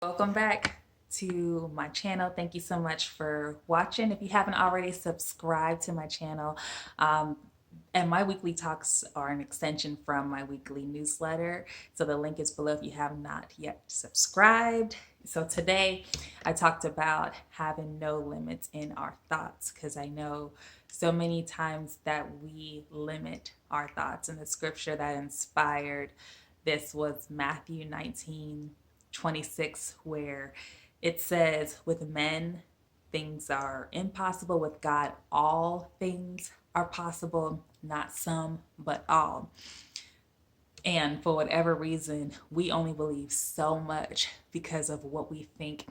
Welcome back to my channel. Thank you so much for watching. If you haven't already subscribed to my channel, um, and my weekly talks are an extension from my weekly newsletter. So the link is below if you have not yet subscribed. So today I talked about having no limits in our thoughts because I know so many times that we limit our thoughts. And the scripture that inspired this was Matthew 19:26, where it says, with men, things are impossible. With God, all things are possible, not some, but all. And for whatever reason, we only believe so much because of what we think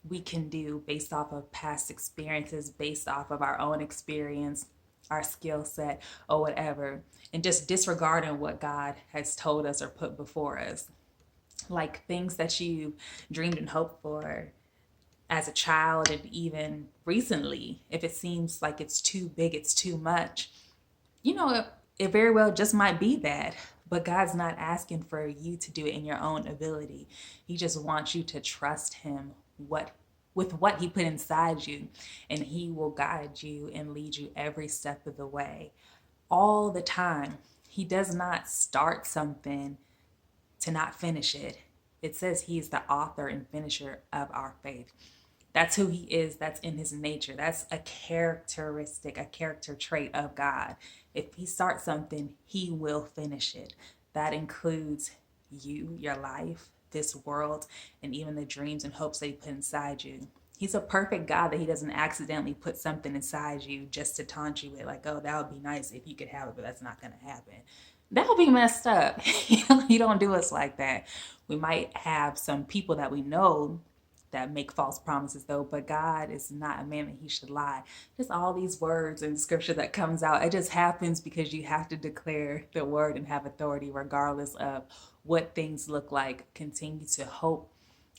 we can do based off of past experiences, based off of our own experience, our skill set, or whatever, and just disregarding what God has told us or put before us. Like things that you dreamed and hoped for as a child, and even recently, if it seems like it's too big, it's too much, it very well just might be that. But God's not asking for you to do it in your own ability. He just wants you to trust Him with what He put inside you, and He will guide you and lead you every step of the way, all the time. He does not start something to not finish it. It says He is the author and finisher of our faith. That's who He is. That's in His nature. That's a characteristic, a character trait of God. If He starts something, He will finish it. That includes you, your life, this world, and even the dreams and hopes that He put inside you. He's a perfect God that He doesn't accidentally put something inside you just to taunt you with, like, oh, that would be nice if you could have it, but that's not going to happen. That would be messed up. He don't do us like that. We might have some people that we know that make false promises though, but God is not a man that He should lie. Just all these words in scripture that comes out, it just happens because you have to declare the word and have authority regardless of what things look like. Continue to hope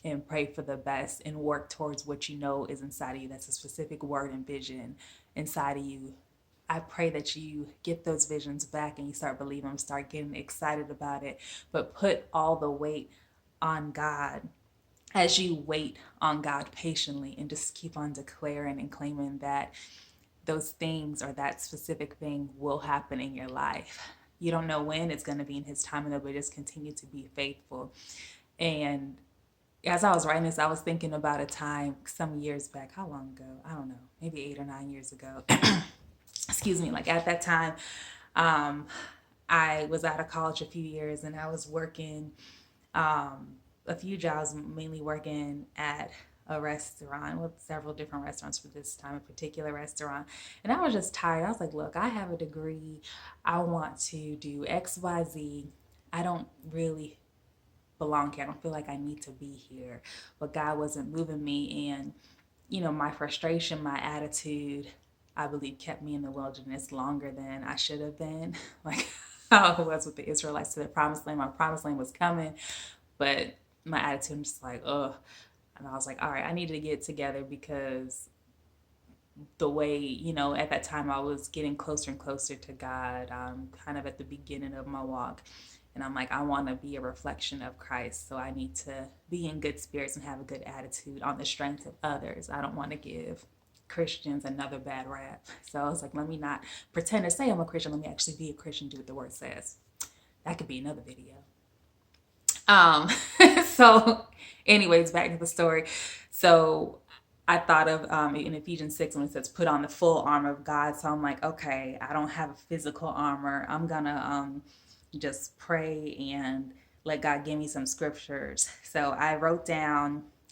and pray for the best and work towards what you know is inside of you. That's a specific word and vision inside of you. I pray that you get those visions back and you start believing them, start getting excited about it, but put all the weight on God as you wait on God patiently, and just keep on declaring and claiming that those things or that specific thing will happen in your life. You don't know when it's going to be in His time, but just continue to be faithful. And as I was writing this, I was thinking about a time some years back. How long ago? I don't know, maybe 8 or 9 years ago. Excuse me. Like at that time, um, I was out of college a few years and I was working a few jobs, mainly working at a restaurant with several different restaurants for this time, a particular restaurant. And I was just tired. I was like, look, I have a degree. I want to do XYZ. I don't really belong here. I don't feel like I need to be here. But God wasn't moving me. And, my frustration, my attitude, I believe kept me in the wilderness longer than I should have been. Like how it was with the Israelites to the promised land. My promised land was coming, but my attitude was just like, ugh. And I was like, all right, I need to get together because the way, at that time I was getting closer and closer to God, kind of at the beginning of my walk. And I'm like, I want to be a reflection of Christ. So I need to be in good spirits and have a good attitude on the strength of others. I don't want to give Christians another bad rap. So I was like, let me not pretend to say I'm a Christian. Let me actually be a Christian, do what the word says. That could be another video. Um, so, anyways, back to the story. So, I thought of in Ephesians 6 when it says, put on the full armor of God. So, I'm like, okay, I don't have a physical armor. I'm going to just pray and let God give me some scriptures. So,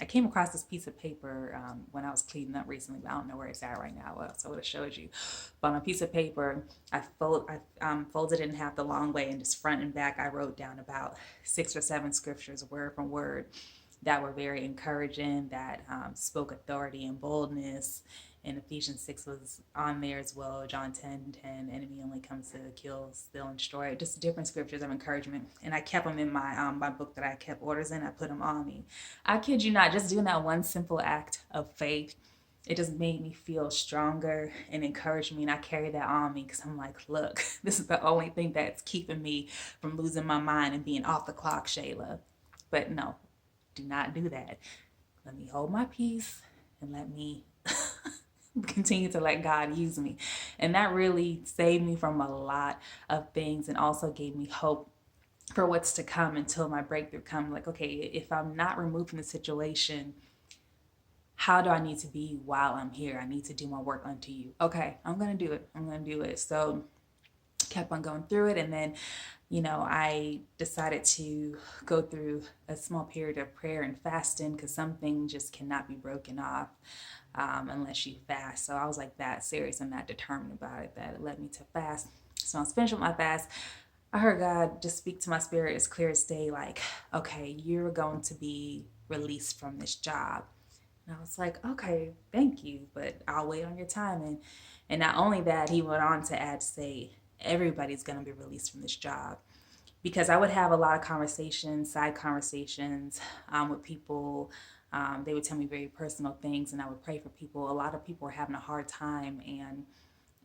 I came across this piece of paper when I was cleaning up recently, but I don't know where it's at right now. Well, so I would have showed you. But on a piece of paper, I folded it in half the long way, and just front and back, I wrote down about 6 or 7 scriptures, word from word, that were very encouraging, that spoke authority and boldness. And Ephesians 6 was on there as well. John 10:10, enemy only comes to kill, steal, and destroy. Just different scriptures of encouragement. And I kept them in my book that I kept orders in. I put them on me. I kid you not, just doing that one simple act of faith, it just made me feel stronger and encouraged me. And I carry that on me because I'm like, look, this is the only thing that's keeping me from losing my mind and being off the clock, Shayla. But no, Do not do that. Let me hold my peace and let me continue to let God use me. And that really saved me from a lot of things and also gave me hope for what's to come until my breakthrough comes. Like, okay, if I'm not removed from the situation, how do I need to be while I'm here? I need to do my work unto you. Okay, I'm going to do it. I'm going to do it. So kept on going through it. And then, I decided to go through a small period of prayer and fasting because something just cannot be broken off unless you fast. So I was like that serious and that determined about it that it led me to fast. So I was finished with my fast. I heard God just speak to my spirit as clear as day, like, okay, you're going to be released from this job. And I was like, okay, thank you, but I'll wait on your time. And not only that, he went on to add, say, everybody's going to be released from this job. Because I would have a lot of conversations, side conversations with people. They would tell me very personal things, and I would pray for people. A lot of people were having a hard time and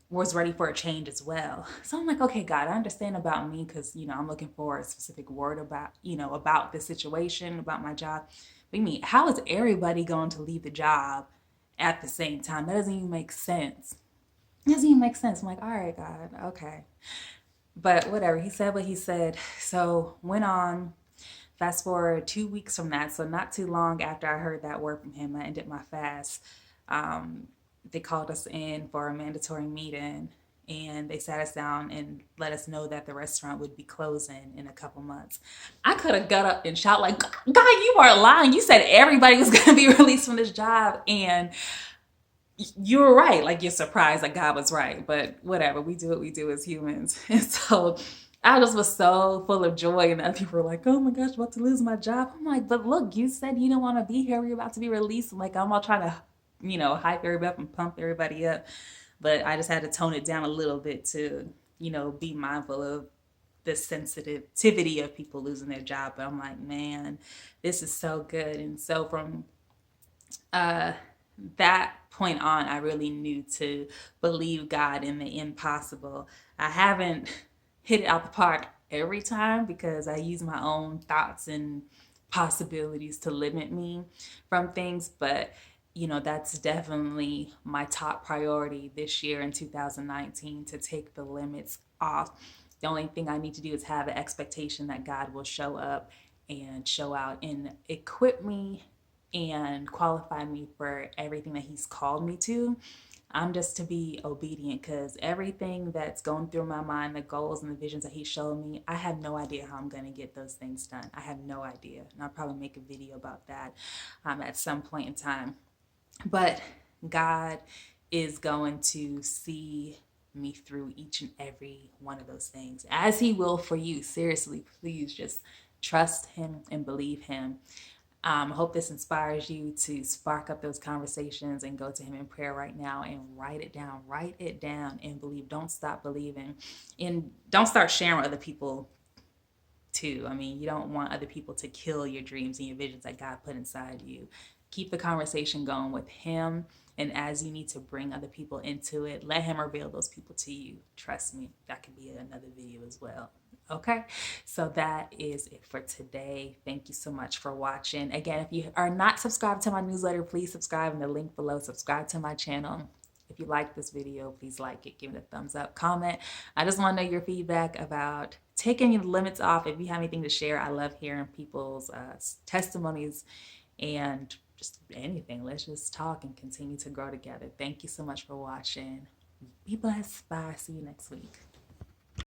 was ready for a change as well. So I'm like, okay, God, I understand about me because, I'm looking for a specific word about, about this situation, about my job. But I mean, how is everybody going to leave the job at the same time? That doesn't even make sense. It doesn't even make sense. I'm like, all right, God, okay. But whatever, he said what he said. So went on, fast forward 2 weeks from that. So not too long after I heard that word from him, I ended my fast. They called us in for a mandatory meeting and they sat us down and let us know that the restaurant would be closing in a couple months. I could have got up and shout like, God, you are lying. You said everybody was going to be released from this job. And you were right. Like, you're surprised that God was right. But whatever, we do what we do as humans. And so I just was so full of joy. And other people were like, oh my gosh, I'm about to lose my job. I'm like, but look, you said you don't want to be here. You're about to be released. I'm like, I'm all trying to, hype everybody up and pump everybody up. But I just had to tone it down a little bit to, be mindful of the sensitivity of people losing their job. But I'm like, man, this is so good. And so from that point on, I really knew to believe God in the impossible. I haven't hit it out the park every time because I use my own thoughts and possibilities to limit me from things, but that's definitely my top priority this year in 2019 to take the limits off. The only thing I need to do is have an expectation that God will show up and show out and equip me and qualify me for everything that he's called me to. I'm just to be obedient because everything that's going through my mind, the goals and the visions that he showed me, I have no idea how I'm going to get those things done. I have no idea. And I'll probably make a video about that at some point in time. But God is going to see me through each and every one of those things, as he will for you. Seriously, please just trust him and believe him. I hope this inspires you to spark up those conversations and go to him in prayer right now and write it down and believe. Don't stop believing and don't start sharing with other people too. I mean, you don't want other people to kill your dreams and your visions that God put inside you. Keep the conversation going with him. And as you need to bring other people into it, let him reveal those people to you. Trust me, that could be another video as well. Okay, so that is it for today. Thank you so much for watching. Again, if you are not subscribed to my newsletter, please subscribe in the link below. Subscribe to my channel. If you like this video, please like it, give it a thumbs up, comment. I just want to know your feedback about taking your limits off. If you have anything to share, I love hearing people's testimonies and just anything. Let's just talk and continue to grow together. Thank you so much for watching. Be blessed. Bye. See you next week.